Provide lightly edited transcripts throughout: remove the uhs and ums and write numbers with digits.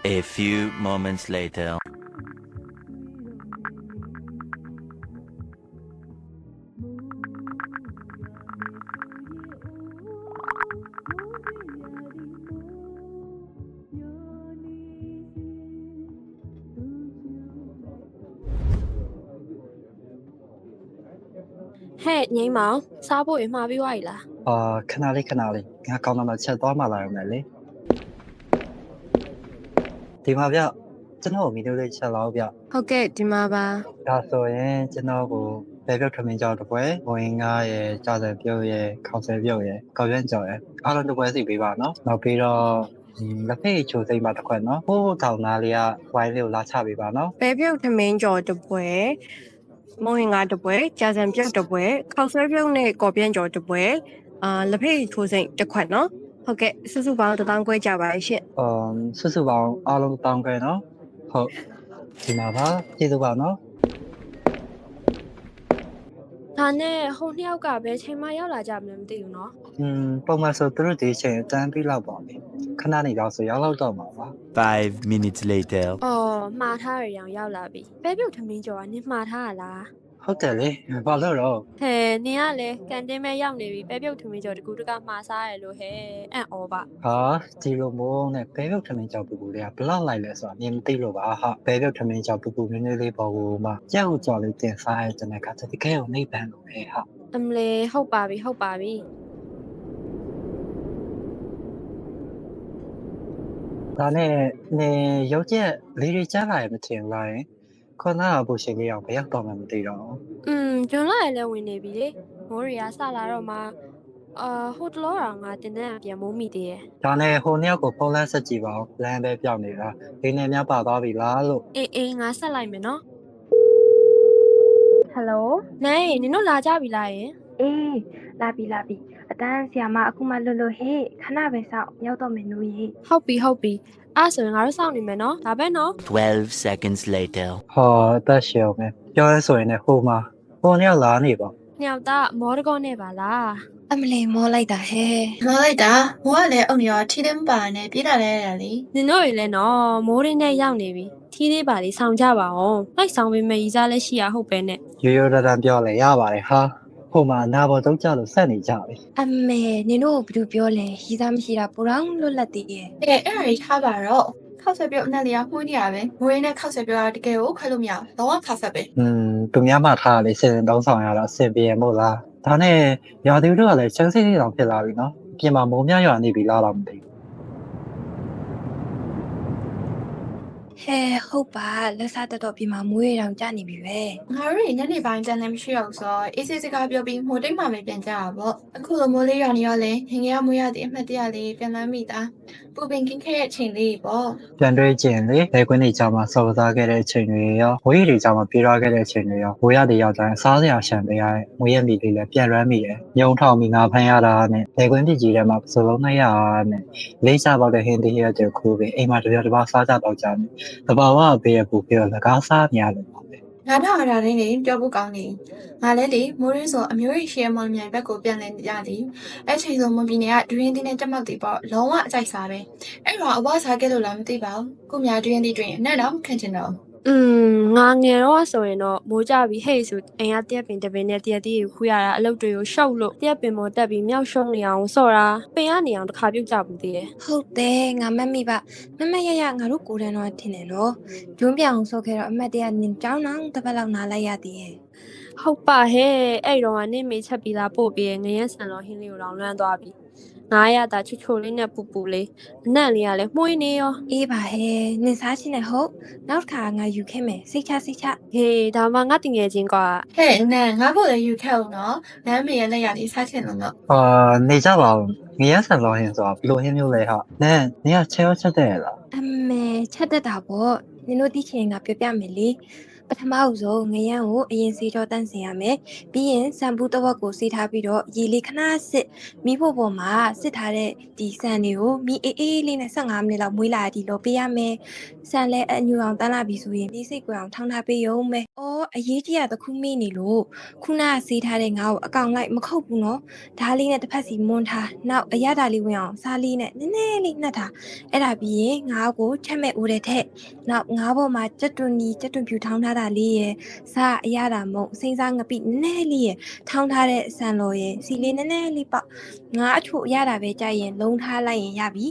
A few moments later. Hey, nhảy máu, sao bụi mà bị vậy là? ခဏလေးငါကောင်းတော့မှချက်သွားမှလာရုံနဲ့လေဒီမှာဗျကျွန်တော်မီနိုလေးချက်လောက်ဗျ Okay, đi mà ba. ဒါဆိုရင်ကျွန်တော်ကိုပဲပြုတ်ထမင်းကြောက်တစ်ပွဲဝင်ငါရဲ့ကြာစံပြုတ်ရဲ့ခေါက်ဆဲပြုတ်ရဲ့ကောက်ရွံ့ကြော်ရဲ့အားလုံးတစ်ပွဲစီပေးပါနော်နောက်ပြီးတော့လက်ဖေးချိုစိမ့်ပါတစ်ခွက်နော်ဟိုးထောင်သားလေးကဝိုင်းလေးကိုလာချပေးပါနော် Bé biểu thì mình cho được bữa, mô hình ngã được bữa, gia dân biểu được bữa, khâu sơ biểu này có biến cho được bữa, lập hệ thu sinh được khoản nó. Okay, sư sư bảo tôi đang quay trả bài chuyện. စုစုပေါင်းအားလုံးတောင်းကြနော်ဟုတ်ဒီမှာပါကျေးဇူးပါနော် Thà nè, hôm nay cả bé chơi mai yêu là chạm làm tiêu nó. ပုံမှန်ဆိုသူတို့ဒီချိန်တန်းပြီးလောက်ပါမယ်ခဏနေတော့ဆိုရောက်တော့တော့မှာပါ 5 minutes later. Mà tha rồi yang yêu là bị. Bé biểu thì mình cho anh mà tha là. ဟုတ်တယ်လေဘာလို့တော့ Thế, nè lẽ, cái đêm mai yêu này bị bé biểu thì mình cho được cú được mà sai rồi he, anh ổn ba. ဟာဒီလိုမိုးနဲ့ဘဲပြုတ်ထမင်းကြောက်ပူပူလေးကဘလောက်လိုက်လဲဆိုတာမြင်မသိလို့ပါဟာဘဲပြုတ်ထမင်းကြောက်ပူပူနည်းနည်းလေးပေါ်ကိုမှကြောက်ကြော်လေးတင်စားရဲတဲ့ကတည်းကဲကိုနှိပ်ပန်းလို့ပဲဟာ Lẽ, hậu bà bị. ဒါနဲ့နေရုပ်ချက်လေးတွေကြားလာရမထင်လားခေါနာဘူရှင်လေးအောင်ဘယ်ရောက်တော့မှမသိတော့ ကျွန်တော်လည်းဝင်နေပြီလေမိုးရီကစလာတော့မှဟိုတလောတော့ငါတင်တဲ့ပြန်မိုးမိသေးတယ် ဒါနဲ့ဟိုနှစ်ယောက်ကိုဖုန်းလန်းဆက်ကြည့်ပါဦးလမ်းပဲပြောင်းနေတာဒီနေ့များပါသွားပြီလားလို့ အေးငါဆက်လိုက်မယ်နော်ဟယ်လိုနိုင်နင်တို့လာကြပြီလားယင် အေးလာပြီအတန်းဆီယာမအခုမှလွတ်ဟေ့ခဏပဲစောင့်ရောက်တော့မယ်နူကြီး ဟုတ်ပြီအဲ့ဆိုရင်ငါတို့စောင့်နေမယ်နော်ဒါပဲနော် 12 seconds later. ဟောအသက်ရှည်အောင်ပဲပြောရဲဆိုရင်လည်းဟိုမှာဟိုနှစ်ယောက်လာနေပါ ညောင်သားမော်ဒကောနဲ့ပါလား အမလီမောလိုက်တာဟဲ့ မောလိုက်တာမိုးကလည်းအုံရောထီးတယ်မပါနဲ့ပြေးလာတဲ့ရလေ နင်တို့တွေလည်းနော်မိုးရင်းနဲ့ရောက်နေပြီထီးလေးပါလေးဆောင်ကြပါအောင်လိုက်ဆောင်ပေးမယ်ရီစားလည်းရှိရဟုတ်ပဲနဲ့ ရိုးရိုးတန်းပြောလဲရပါတယ်ဟာဟိုမှာနာဘောတုံးကြလို့ဆက်နေကြပြီ အမေနင်တို့ဘယ်လိုပြောလဲရီသားမရှိတာပူတော့လွတ်လပ်သေးရဲ့ အဲ့ဒါကြီးထားပါတော့ခောက်ဆွဲပြုတ်အနက်လေးကမှုန်းနေရပဲမိုးရင်းနဲ့ခောက်ဆွဲပြုတ်ကတကယ်ကိုခွဲလို့မရဘူးလုံးဝခါဆက်ပဲ သူများမှထားလေးစင်တုံးဆောင်ရတော့အဆင်ပြေရမို့လားဒါနဲ့ရာသီဥတုကလည်းချမ်းစိတ်လေးတောင်ဖြစ်လာပြီနော်ပြင်မှာမိုးများရွာနေပြီလားတော့မသိ ဟဲ့ဟုတ်ပါလက်စားတော်ပြမှာမွေးတောင်ကြနေပြီပဲ ငါတို့ညနေပိုင်းတန်းလည်းမရှိတော့ဆိုအေးစေးစကားပြောပြီးမိုးတိတ်မှပဲပြန်ကြတာပေါ့အခုလိုမိုးလေးရွာနေရောလေငငယ်ကမိုးရတဲ့အမှတ်တရလေးပြန်လမ်းမိတာပူပင်ကင်းခဲ့တဲ့အချိန်လေးပေါ့ ပြန်တွေးကျင်လေလေကွင်းတွေကြောင်မှာစော်စားခဲ့တဲ့အချိန်တွေရောဝေးတွေကြောင်မှာပြေးရခဲ့တဲ့အချိန်တွေရောဝေးရတဲ့ရောက်တိုင်းစားစရာရှံပေးရတဲ့ငွေရမီလေးလည်းပြန်ရမ်းမိတယ်ညုံထောင်ပြီးငါဖမ်းရတာနဲ့လေကွင်းပြည်ကြီးထဲမှာစလုံးနဲ့ရနဲ့လေးစားပေါက်တဲ့ဟင်းသေးရတဲ့ခိုးပြီးအိမ်မှာတပြားတစ်ပါးစားကြတော့ကြတယ်တဘာဝဘေးရပူပြီးတော့လက်ကားစားများလို့ပါပဲ ငါတော့အရာလေးနေပြောဖို့ကောင်းနေငါလည်းလေမိုးရင်းဆိုအမျိုးကြီးရှယ်မော်လမြိုင်ဘက်ကိုပြန်လည်ရသည်အဲ့ချိန်ဆိုမွန်ပြည်နယ်ကဒွင်းတင်းနဲ့တက်မောက်တီပေါ့လုံးဝအကြိုက်စားပဲအဲ့တော့အဘွားစားခဲ့လို့လားမသိပါဘူးခုများဒွင်းတီတွင်အနက်တော့မခံချင်တော့ ငါငယ်တော့ဆိုရင်တော့မိုးကြပြီဟဲ့ဆိုအိမ်ကတက်ပင်တပင်နဲ့တရက်တီးကိုခူးရတာအလုပ်တွေကိုရှုပ်လို့တက်ပင်ပေါ်တက်ပြီးမြောက်ရှုံးနေအောင်ဆော့တာပင်ကနေအောင်တစ်ခါပြုတ်ကြဘူးသေးတယ် ဟုတ်တယ်ငါမတ်မိပါမရငါတို့ကိုယ်တန်းတော့ထင်တယ်နော်ဒွန်းပြောင်ဆိုခဲ့တော့အမတ်တရနင်ကြောင်းတော့တစ်ပတ်လောက်နားလိုက်ရသေးရဲ့ ဟုတ်ပါဟဲ့အဲ့တော့ကနေမေချက်ပြီးသားပို့ပြီးငရဲဆန်တော်ဟင်းလေးကိုတော့လွမ်းသွားပြီငါရတာချိုချိုလေးနဲ့ပူပူလေးအနံ့လေးကလည်းမှုန်းနေရော အေးပါဟဲ့နင်စားချင်းနဲ့ဟုတ်နောက်တစ်ခါငါယူခဲ့မယ်စိတ်ချ ဟေးဒါမှငါတငယ်ချင်းကွာ ဟဲ့နန်ငါဖို့လည်းယူခဲ့အောင်နော်နမ်းမေရဲ့လက်ရည်စားချင်လို့တော့ နေကြပါဦးငရဆန်လောဟင်းဆိုတာဘလို့ဟင်းမျိုးလဲဟာနဲနေကချဲရောချက်တဲ့လား အမေချက်တတ်တာပေါ့နင်တို့သိချင်ငါပြောပြမယ်လေပထမအဆုံးငရမ်းကိုအရင်စေးကြောတန့်စင်ရမယ်ပြီးရင်စံဘူးတစ်ဝက်ကိုစေးထားပြီးတော့ရေလေးခဏစစ်မိဖို့ပေါ်မှာစစ်ထားတဲ့ဒီစံတွေကိုမိအေးအေးလေးနဲ့15မိနစ်လောက်မွေးလာဒီလိုပေးရမယ်စံလဲအညူအောင်တန်းလာပြီဆိုရင်ဒီစိတ်ကွယ်အောင်ထောင်းထားပေးရုံပဲအော်အရေးကြီးတာတစ်ခုမေ့နေလို့ခုနကစေးထားတဲ့ငါ့ကိုအကောင်လိုက်မခုတ်ဘူးနော်ဓားလေးနဲ့တစ်ဖက်စီမွန်းထားနောက်အရသာလေးဝင်အောင်စားလေးနဲ့နည်းနည်းလေးနှက်ထားအဲ့ဒါပြီးရင်ငါ့ကိုချက်မဲ့ဦးတဲ့ထက်နောက်ငါးပေါ်မှာကြက်တွန်ဖြူထောင်းထားတာလေးရယ်စားအရသာမုံစိမ့်စားငပိနည်းနည်းလေးရယ်ထောင်းထားတဲ့ဆန်လော်ရယ်စီလေးနည်းနည်းလေးပေါ့ငါအချို့အရသာပဲကြိုက်ရင်လုံးထားလိုက်ရင်ရပြီ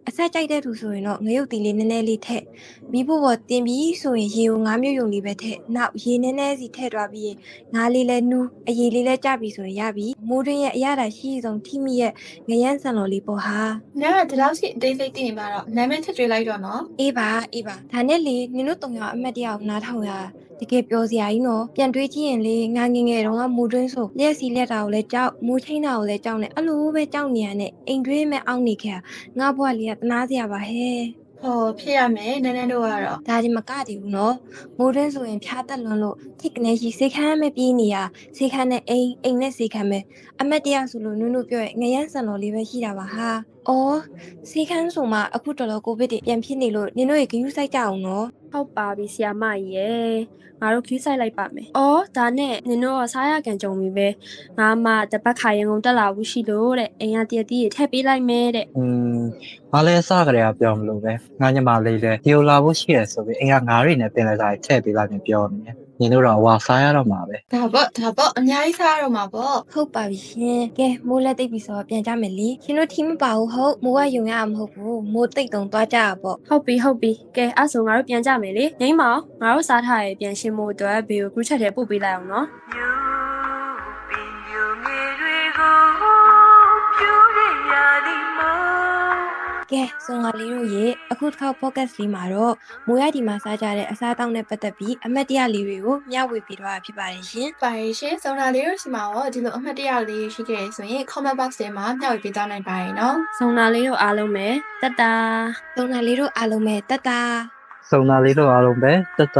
အဆက်ကြိုက်တဲ့သူဆိုရင်တော့ငရုတ်တီလေးနည်းနည်းလေးထည့်မိဖို့ပေါ်တင်ပြီးဆိုရင်ရေကိုငါးမျိုးယုံလေးပဲထည့်နောက်ရေနည်းနည်းစီထည့်သွားပြီးရင်ငါးလေးလဲနူးအရေလေးလဲကြပြီဆိုရင်ရပြီမိုးတွင်းရဲ့အရသာရှိဆုံးထိမိရဲ့ငရမ်းဆန်လော်လေးပေါ့ဟာ နန်ကဒီလောက်စီအသေးစိတ်သိနေမှာတော့နာမည်ချက်ကြွေးလိုက်တော့နော် အေးပါဒါနဲ့လေနင်တို့တုံရအမတ်တရအောင်နားထောင်ရတကယ်ပြောစရာကြီးနော်ပြန်တွေးကြည့်ရင်လေငါငယ်ငယ်တုန်းကမူတွင်းဆိုလျက်စီလက်တာကိုလည်းကြောက်မူချင်းတာကိုလည်းကြောက်နေအဲ့လိုပဲကြောက်နေရတဲ့အိမ်တွေးမဲ့အောင်းနေခဲ့ငါဘွားလေးကတနာစရာပါဟဲ့ ဟောဖြစ်ရမယ်နန်းနန်းတို့ကတော့ ဒါဒီမကတည်ဘူးနော်မိုးတွင်းဆိုရင်ဖြားတက်လွန်းလို့ထိတ်ကနေရှိစေခမ်းမဲ့ပြေးနေရစေခမ်းနဲ့အိမ်နဲ့စေခမ်းမဲ့အမတ်တရဆိုလို့နုနုပြောရဲ့ငရမ်းဆန်တော်လေးပဲရှိတာပါဟာအော်စေခမ်းဆိုမှအခုတော်တော်ကိုဗစ်တွေပြန်ဖြစ်နေလို့နင်တို့ရေဂယူးဆိုင်ကြအောင်နော် ဟုတ်ပါပြီဆီယာမကြီးရဲ့ငါတို့ခီးဆိုင်လိုက်ပါမယ်။အော်ဒါနဲ့နင်တို့ကစားရကန်ကြုံပြီပဲ။ငါမှတပတ်ခါရင်ကုန်တက်လာဘူးရှိလို့တဲ့အိမ်ကတရက်တီးထည့်ပေးလိုက်မယ်တဲ့ ငါလည်းစကြရပြောမလို့ပဲငါညမလေးလည်းဒီလိုလာဖို့ရှိရဆိုပြီးအိမ်ကငါးရီနဲ့ပြင်လိုက်တာထည့်ပေးလိုက်ရင်ပြောနေတယ်ညီတို့တော့ဝါစားရတော့မှာပဲ ဒါပေါ့အများကြီးစားရတော့မှာပေါ့ ဟုတ်ပါပြီရှင်ကဲမိုးလက်သိပ်ပြီဆိုတော့ပြန်ကြမယ်လေရှင်တို့ထီးမပါဘူးဟုတ်မိုးကယုံရမှာမဟုတ်ဘူးမိုးသိပ်တုံသွားကြတာပေါ့ ဟုတ်ပြီကဲအဲ့ဆိုငါတို့ပြန်ကြမယ်လေငိမ့်မအောင်ငါတို့စားထားရပြန်ရှင်းဖို့အတွက်ဘေကို group chat ထဲပို့ပေးလိုက်အောင်နော် ကဲဆိုငါလေးတို့ရေအခုတစ်ခေါက် podcast လေးမှာတော့မိုးရဒီမှာစားကြတဲ့အစားအသောက်နဲ့ပတ်သက်ပြီးအမတ်တရလေးတွေကိုမျှဝေပေးတော့ဖြစ်ပါတယ်ရှင် ပါရရှင်စုံတာလေးတို့ရှိမှာတော့ဒီလိုအမှတ်တရလေးရှိခဲ့ဆိုရင် comment box ထဲမှာမျှဝေပေးသွားနိုင်ပါတယ်နော် စုံနာလေးတို့အားလုံးပဲတတ်တာ ။သုံးနာလေးတို့အားလုံးပဲတတ်တာ စုံသားလေးတို့အားလုံးပဲတတ